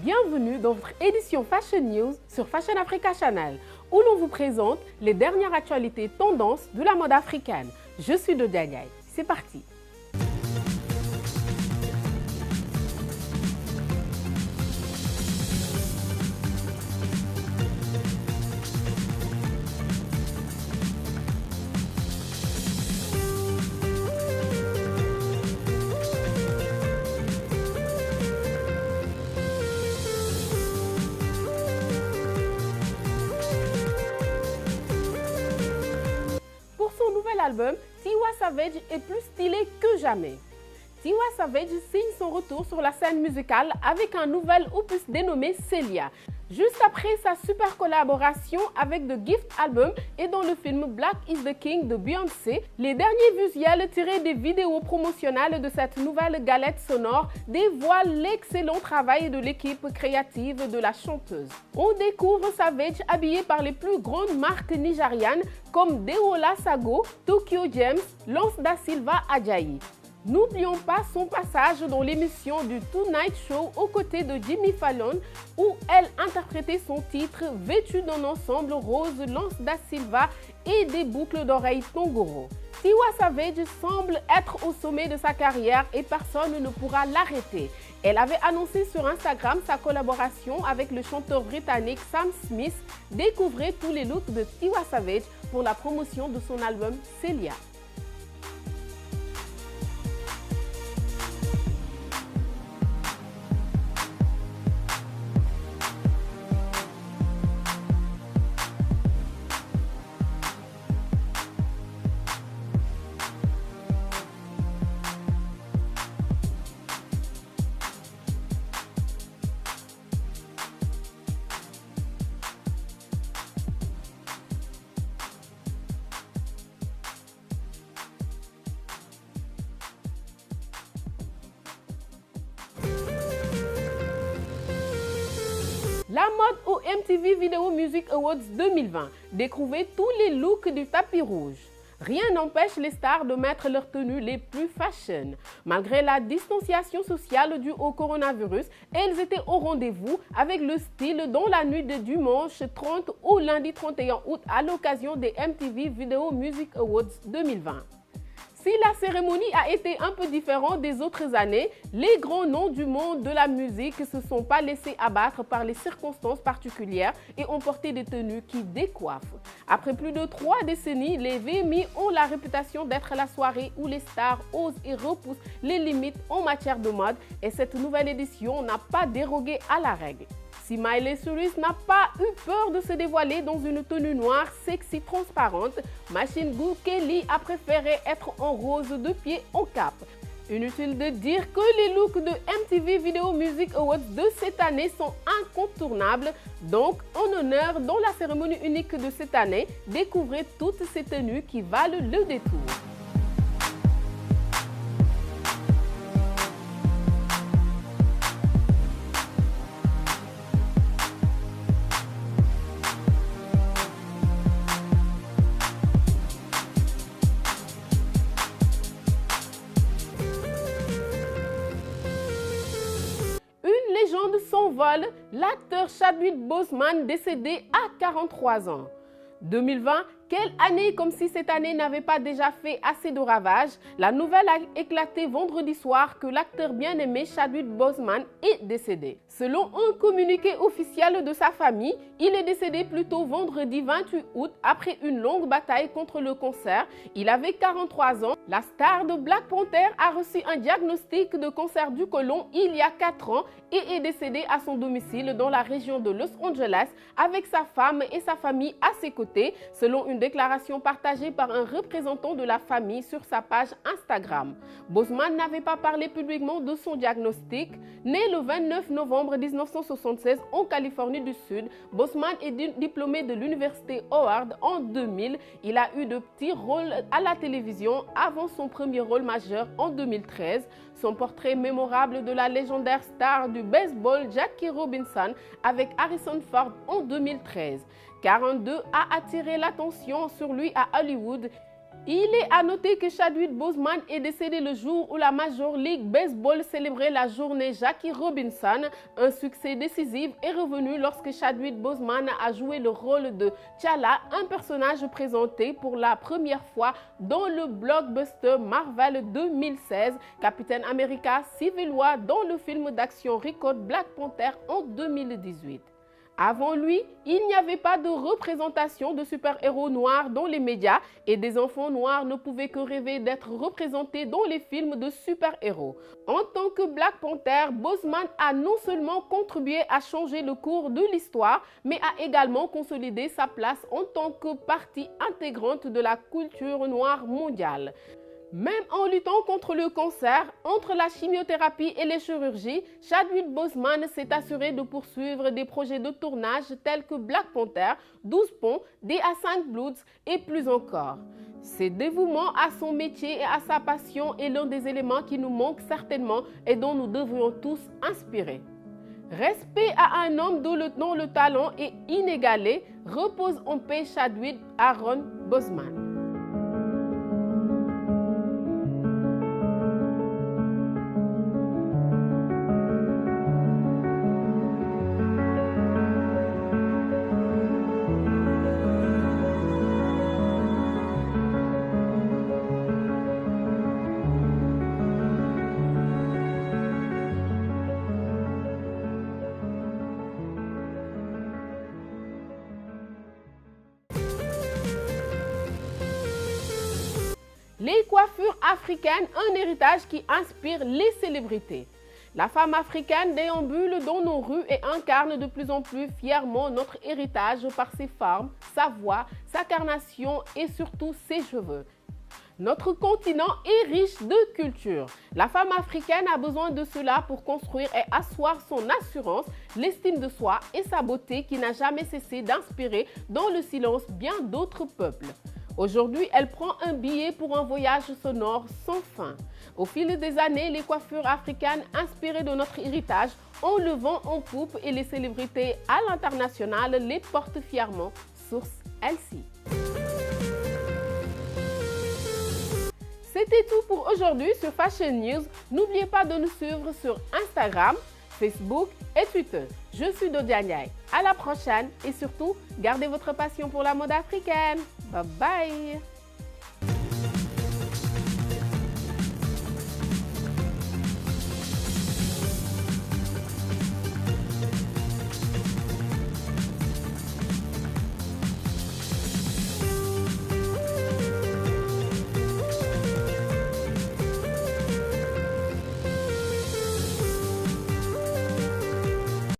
Bienvenue dans votre édition Fashion News sur Fashion Africa Channel, où l'on vous présente les dernières actualités tendances de la mode africaine. Je suis Dodia Ndiaye. C'est parti. Album, Tiwa Savage est plus stylé que jamais. Tiwa Savage signe son retour sur la scène musicale avec un nouvel opus dénommé Celia. Juste après sa super collaboration avec The Gift Album et dans le film Black is the King de Beyoncé, les derniers visuels tirés des vidéos promotionnelles de cette nouvelle galette sonore dévoilent l'excellent travail de l'équipe créative de la chanteuse. On découvre Savage habillé par les plus grandes marques nigérianes comme Deola Sago, Tokyo James, Lance da Silva Ajayi. N'oublions pas son passage dans l'émission du Tonight Show aux côtés de Jimmy Fallon où elle interprétait son titre vêtue d'un ensemble rose Lance da Silva et des boucles d'oreilles Tongoro. Tiwa Savage semble être au sommet de sa carrière et personne ne pourra l'arrêter. Elle avait annoncé sur Instagram sa collaboration avec le chanteur britannique Sam Smith. Découvrez tous les looks de Tiwa Savage pour la promotion de son album Celia. La mode au MTV Video Music Awards 2020. Découvrez tous les looks du tapis rouge. Rien n'empêche les stars de mettre leurs tenues les plus fashion. Malgré la distanciation sociale due au coronavirus, elles étaient au rendez-vous avec le style dans la nuit de dimanche 30 au lundi 31 août à l'occasion des MTV Video Music Awards 2020. Si la cérémonie a été un peu différente des autres années, les grands noms du monde de la musique ne se sont pas laissés abattre par les circonstances particulières et ont porté des tenues qui décoiffent. Après plus de 3 décennies, les VMA ont la réputation d'être la soirée où les stars osent et repoussent les limites en matière de mode et cette nouvelle édition n'a pas dérogé à la règle. Si Miley Cyrus n'a pas eu peur de se dévoiler dans une tenue noire sexy transparente, Machine Gun Kelly a préféré être en rose de pied en cap. Inutile de dire que les looks de MTV Video Music Awards de cette année sont incontournables. Donc, en honneur, dans la cérémonie unique de cette année, découvrez toutes ces tenues qui valent le détour. Légende s'envole, l'acteur Chadwick Boseman décédé à 43 ans. 2020, quelle année comme si cette année n'avait pas déjà fait assez de ravages. La nouvelle a éclaté vendredi soir que l'acteur bien-aimé Chadwick Boseman est décédé. Selon un communiqué officiel de sa famille, il est décédé plus tôt vendredi 28 août après une longue bataille contre le cancer. Il avait 43 ans. La star de Black Panther a reçu un diagnostic de cancer du côlon il y a 4 ans et est décédé à son domicile dans la région de Los Angeles avec sa femme et sa famille à ses côtés, selon une déclaration partagée par un représentant de la famille sur sa page Instagram. Boseman n'avait pas parlé publiquement de son diagnostic. Né le 29 novembre 1976 en Californie du Sud, Boseman est diplômé de l'université Howard en 2000. Il a eu de petits rôles à la télévision avant son premier rôle majeur en 2013. Son portrait mémorable de la légendaire star du baseball Jackie Robinson avec Harrison Ford en 2013. 42 a attiré l'attention sur lui à Hollywood. Il est à noter que Chadwick Boseman est décédé le jour où la Major League Baseball célébrait la journée Jackie Robinson. Un succès décisif est revenu lorsque Chadwick Boseman a joué le rôle de T'Challa, un personnage présenté pour la première fois dans le blockbuster Marvel 2016, Captain America Civil War dans le film d'action Record Black Panther en 2018. Avant lui, il n'y avait pas de représentation de super-héros noirs dans les médias et des enfants noirs ne pouvaient que rêver d'être représentés dans les films de super-héros. En tant que Black Panther, Boseman a non seulement contribué à changer le cours de l'histoire, mais a également consolidé sa place en tant que partie intégrante de la culture noire mondiale. Même en luttant contre le cancer, entre la chimiothérapie et les chirurgies, Chadwick Boseman s'est assuré de poursuivre des projets de tournage tels que Black Panther, 12 Ponts, DA5 Bloods et plus encore. Ce dévouement à son métier et à sa passion est l'un des éléments qui nous manquent certainement et dont nous devrions tous inspirer. Respect à un homme dont le talent est inégalé, repose en paix Chadwick Aaron Boseman. Les coiffures africaines, un héritage qui inspire les célébrités. La femme africaine déambule dans nos rues et incarne de plus en plus fièrement notre héritage par ses formes, sa voix, sa carnation et surtout ses cheveux. Notre continent est riche de culture. La femme africaine a besoin de cela pour construire et asseoir son assurance, l'estime de soi et sa beauté qui n'a jamais cessé d'inspirer dans le silence bien d'autres peuples. Aujourd'hui, elle prend un billet pour un voyage sonore sans fin. Au fil des années, les coiffures africaines inspirées de notre héritage ont le vent en poupe et les célébrités à l'international les portent fièrement. Source LC. C'était tout pour aujourd'hui sur Fashion News. N'oubliez pas de nous suivre sur Instagram, Facebook et Twitter. Je suis Dodia Ndiaye. À la prochaine et surtout, gardez votre passion pour la mode africaine. Bye bye!